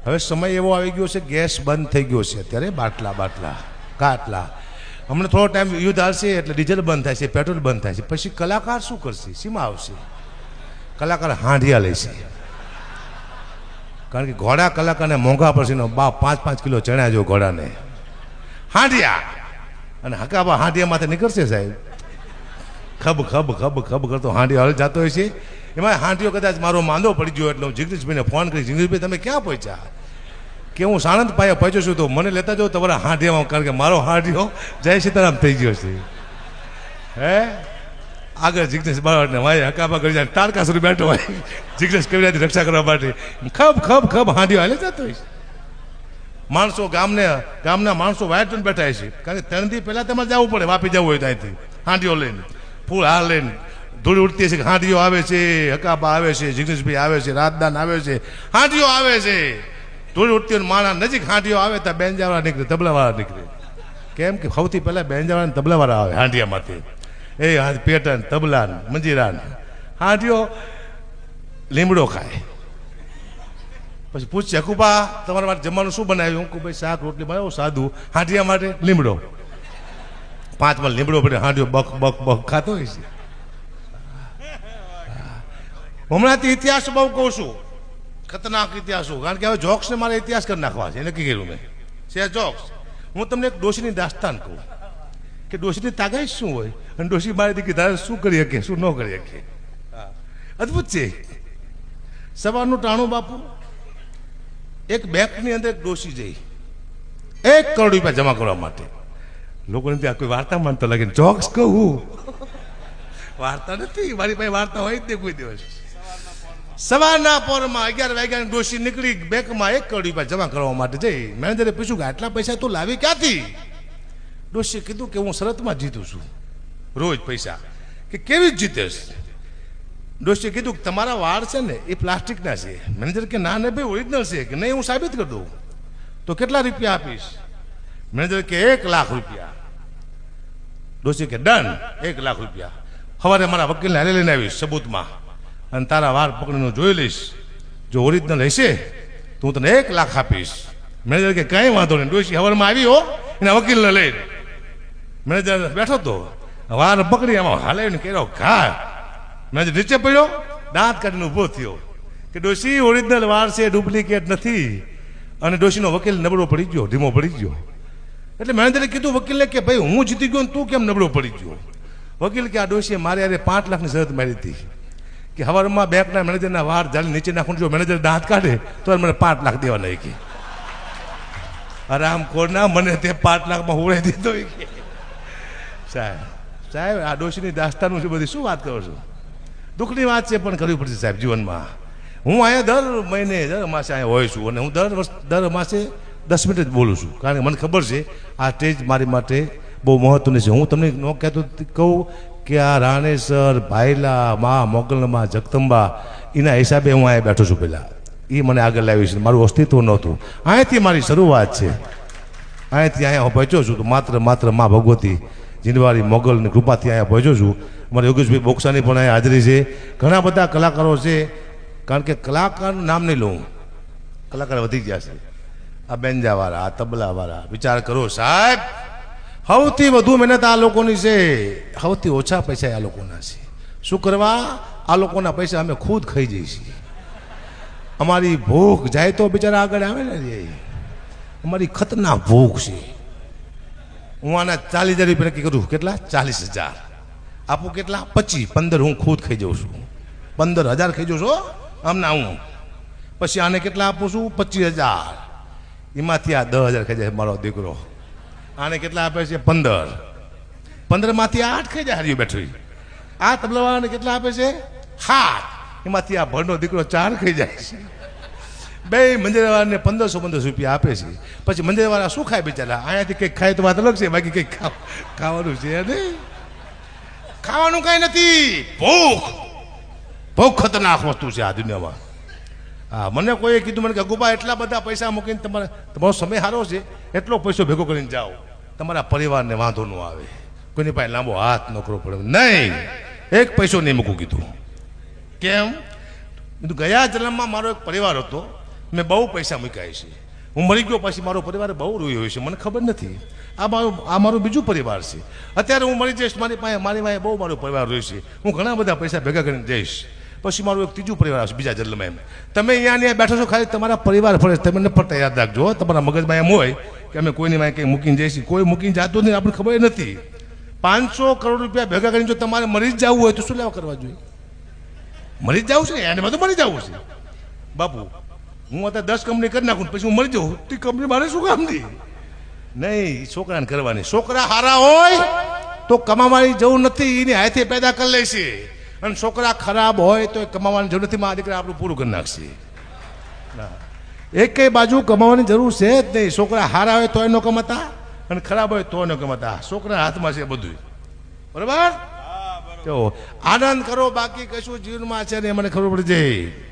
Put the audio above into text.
હવે સમય એવો આવી ગયો છે, ગેસ બંધ થઈ ગયો છે અત્યારે, બાટલા કાટલા. હમણાં થોડો ટાઈમ યુદ્ધ આવશે એટલે ડીઝલ બંધ થાય છે, પેટ્રોલ બંધ થાય છે. પછી કલાકાર શું કરશે? સીમા આવશે. કલાકાર હાંડિયા લેશે, કારણ કે ઘોડા કલાકારને મોંઘા પડશે. 5-5 કિલો ચણ્યા જો ઘોડાને હાંડિયા, અને હકાબા હાંડિયા માથે નીકળશે સાહેબ. ખબ ખબ ખબ ખબ કરતો હાંડિયો હાલ જતો હોય છે. એમાં હાંડિયો કદાચ મારો માંદો પડી ગયો એટલે હું જગદીશભાઈને ફોન કરી, જગદીશભાઈ તમે ક્યાં પહોંચ્યા? કે હું સાણંદ પાયા પહોંચ્યો છું, તો મને લેતા જાઓ તમારા હાંડિયામાં, કારણ કે મારો હાંડિયો જય સીતારામ થઈ ગયો છે. હે આગળ જિગ્નેશ બાવળને ભાઈ હકાબા કરી જાય, તારકાસુર બેઠો હોય જિગ્નેશ કવિરાજની રક્ષા કરવા માટે. ખબ ખબ ખબ હાંડિયો હાલે જતો હોય. માણસો ગામના માણસો વાયર જોઈને બેઠા છે, કારણ કે 3 દી પહેલાં તમારે જવું પડે, વાપી જવું હોય ત્યાંથી હાંડિયો લઈને, ફૂલ હાર લઈને. ધૂળ ઉડતી છે, હાંડિયો આવે છે, હકાબા આવે છે, જિગ્નેશભાઈ આવે છે, રાજદાન આવે છે, હાંડિયો આવે છે. ધૂળ ઉડતી માણા નજીક હાંડિયો આવે ત્યાં બેન્જાવાળા નીકળે, તબલાવાળા નીકળે. કેમ કે સૌથી પહેલાં બેન્જાવાળા તબલાવાળા આવે હાંડિયામાંથી. એ પેટન, તબલાન, મંજીરાન. હાંડિયો લીમડો ખાય. પછી પૂછશે હકુબા તમારા માટે જમવાનું શું બનાવ્યું? હું કહું ભાઈ શાક રોટલી બનાવું સાદું. હાંડિયા માટે લીમડો. 5 માં લીમડો પડે, હાંડિયો બક બક બક ખાતો હોય છે. હમણાંથી ઇતિહાસ બહુ કહું છું, ખતરનાક ઇતિહાસો, કારણ કે હવે જોક્સને મારે ઇતિહાસ કરી નાખવા છે. એને કઈ કર્યું મેં છે જોક્સ. હું તમને એક ડોશીની દાસ્તાન કહું કે ડોશીની તાકાત શું હોય, અને ડોશી મારી દીકરી તારે શું કરી શકે, શું ન કરી શકે. અદભુત છે. સવારનું ટાણું બાપુ, એક બેંકની અંદર એક ડોશી જઈ 1 કરોડ રૂપિયા જમા કરવા માટે. લોકોને ત્યાં કોઈ વાર્તા માનતો લાગે, જોક્સ કહું વાર્તા નથી, મારી પાસે વાર્તા હોય જ નહીં કોઈ દિવસ. સવારના પોરમાં 11 વાગ્યાની ડોશી નીકળી બેંકમાં 1 કરોડ રૂપિયા જમા કરવા માટે જઈ. મેનેજરે પૂછ્યું કે આટલા પૈસા તું લાવી ક્યાંથી? ડોશીએ કીધું કે હું શરતમાં જીતું છું રોજ પૈસા. કે કેવી જ જીતેશ? ડોશીએ કીધું કે તમારા વાળ છે ને એ પ્લાસ્ટિકના છે. મેનેજર કે ના ને ભાઈ ઓરિજિનલ છે. કે નહીં હું સાબિત કરી દઉં. તો કેટલા રૂપિયા આપીશ? મેનેજર કે 1 લાખ રૂપિયા. ડોશી કે ડન, 1 લાખ રૂપિયા. સવારે મારા વકીલને હાલે લઈને આવીશ સબૂતમાં, અને તારા વાળ પકડીને જોઈ લઈશ. જો ઓરિજિનલ હશે તો હું તને 1 લાખ આપીશ. મેનેજર કે કંઈ વાંધો નહીં. ડોશી સવારમાં આવી હો એના વકીલને લઈને. મેનેજર બેઠો તો વાળ પકડી આમાં હાલાવીને કર્યો ઘા. મેનેજર નીચે પડ્યો, દાંત કાઢીને ઊભો થયો કે ડોશી ઓરિજિનલ વાળ છે, ડુપ્લિકેટ નથી. અને ડોશીનો વકીલ નબળો પડી ગયો, ધીમો પડી ગયો. એટલે મેનેજરે કીધું વકીલને કે ભાઈ હું જીતી ગયો ને તું કેમ નબળો પડી ગયો? વકીલ કે આ ડોશીએ મારે યારે 5 લાખની શરત મારી હતી કે સવારમાં બેંકના મેનેજરના વાળ જાળી નીચે નાખું, જો મેનેજર દાંત કાઢે તો મને 5 લાખ દેવાના. કે આરામ કોરના મને તે 5 લાખમાં હોળી દીધો. સાહેબ આ ડોશીની દાસ્તાનું છે બધી, શું વાત કરો છો? દુઃખની વાત છે પણ કરવી પડશે સાહેબ જીવનમાં. હું અહીંયા દર મહિને દર માસે અહીંયા હોય છું, અને હું દર માસે 10 મિનિટ જ બોલું છું, કારણ કે મને ખબર છે આ સ્ટેજ મારી માટે બહુ મહત્વની છે. હું તમને ન કહેતો કહું કે આ રાણેસર, ભાયલા, મા મોગલમાં, જગદંબા એના હિસાબે હું અહીંયા બેઠો છું. પહેલાં એ મને આગળ લાવી છે, મારું અસ્તિત્વ નહોતું. અહીંયાથી મારી શરૂઆત છે, અહીંયાથી અહીંયા હું પહોંચ્યો છું. તો માત્ર મા ભગવતી જીંદવારી મોગલની કૃપાથી અહીંયા પહોંચ્યો છું. મારા યોગેશભાઈ બોક્સાની પણ અહીંયા હાજરી છે. ઘણા બધા કલાકારો છે, કારણ કે કલાકારનું નામ નહીં લઉં, કલાકાર વધી ગયા છે. આ બેન્જાવાળા, આ તબલાવાળા, વિચાર કરો સાહેબ, સૌથી વધુ મહેનત આ લોકોની છે, સૌથી ઓછા પૈસા આ લોકોના છે. શું કરવા? આ લોકોના પૈસા અમે ખુદ ખાઈ જઈએ છીએ. અમારી ભૂખ જાય તો બિચારા આગળ આવે ને. અમારી ખતરનાક ભૂખ છે. હું આના 40,000 રૂપિયા નક્કી કરું. કેટલા? 40,000 આપું. કેટલા? 25-15 હું ખુદ ખાઈ જાઉં છું. 15,000 ખાઈ જાઉં છું આમના હું. પછી આને કેટલા આપું છું? 25,000. એમાંથી આ 10,000 ખાઈ જાય મારો દીકરો. આને કેટલા આપે છે? 15 માંથી 8 ખાઈ જાય હાર્યું બેઠું. આ તબલાવાળાને કેટલા આપે છે? 7. એમાંથી આ ભણનો દીકરો 4 ખાઈ જાય છે. બે મંદિરવાળાને 1500 રૂપિયા આપે છે. પછી મંદિરવાળા શું ખાય બિચારા? અહીંયાથી કંઈક ખાય તો વાત અલગ છે, બાકી કંઈક ખાવાનું છે નહીં. ખાવાનું કઈ નથી. ભૂખ ખતરનાક વસ્તુ છે આ દુનિયામાં. હા, મને કોઈએ કીધું મને કે અગુબા એટલા બધા પૈસા મૂકીને તમારો સમય સારો છે, એટલો પૈસો ભેગો કરીને જાઓ, તમારા પરિવારને વાંધો ન આવે, કોઈની પાસે લાંબો હાથ ન કરવો પડે. નહીં, 1 પૈસો નહીં મૂકું કીધું. કેમ? કીધું ગયા જન્મમાં મારો એક પરિવાર હતો, મેં બહુ પૈસા મૂક્યા છે, હું મરી ગયો પછી મારો પરિવાર બહુ રોયો હોય છે, મને ખબર નથી. આ મારું બીજું પરિવાર છે. અત્યારે હું મરી જઈશ, મારી પાસે બહુ મારો પરિવાર રહ્યો છે, હું ઘણા બધા પૈસા ભેગા કરીને જઈશ, પછી મારું એક ત્રીજું પરિવાર આવશે બીજા જન્મમાં. એમ તમે અહીંયા બેઠો છો ખાલી તમારા પરિવાર ફરે, તમે ન પડતા યાદ રાખજો. તમારા મગજમાં એમ હોય કે અમે કોઈની માં કંઈ મૂકીને જઈશું, કોઈ મૂકીને જતું નહીં, આપણને ખબર નથી. 500 કરોડ રૂપિયા ભેગા કરીને જો તમારે મરી જ જવું હોય તો શું લેવા કરવા જોઈએ? મરી જ જવું છે ને, એમાં તો મરી જવું છે. બાપુ હું અત્યારે 10 કંપની કરી નાખું પછી હું મરી જાઉં, તે કંપની મારે શું કામ નહીં? છોકરાને કરવાની. છોકરા સારા હોય તો કમાવાની જરૂર નથી, એની હાથે પેદા કરી લે છે. અને છોકરા ખરાબ હોય તો કમાવાની જરૂર નથી, મારા દીકરા આપણું પૂરું કરી નાખશે. એક કઈ બાજુ કમાવાની જરૂર છે જ નહીં. છોકરા સારા હોય તો એનો કમાતા, અને ખરાબ હોય તો એનો કમાતા. છોકરા હાથમાં છે બધું, બરાબર? આનંદ કરો, બાકી કશું જીવનમાં છે ને મને ખબર પડી જાય.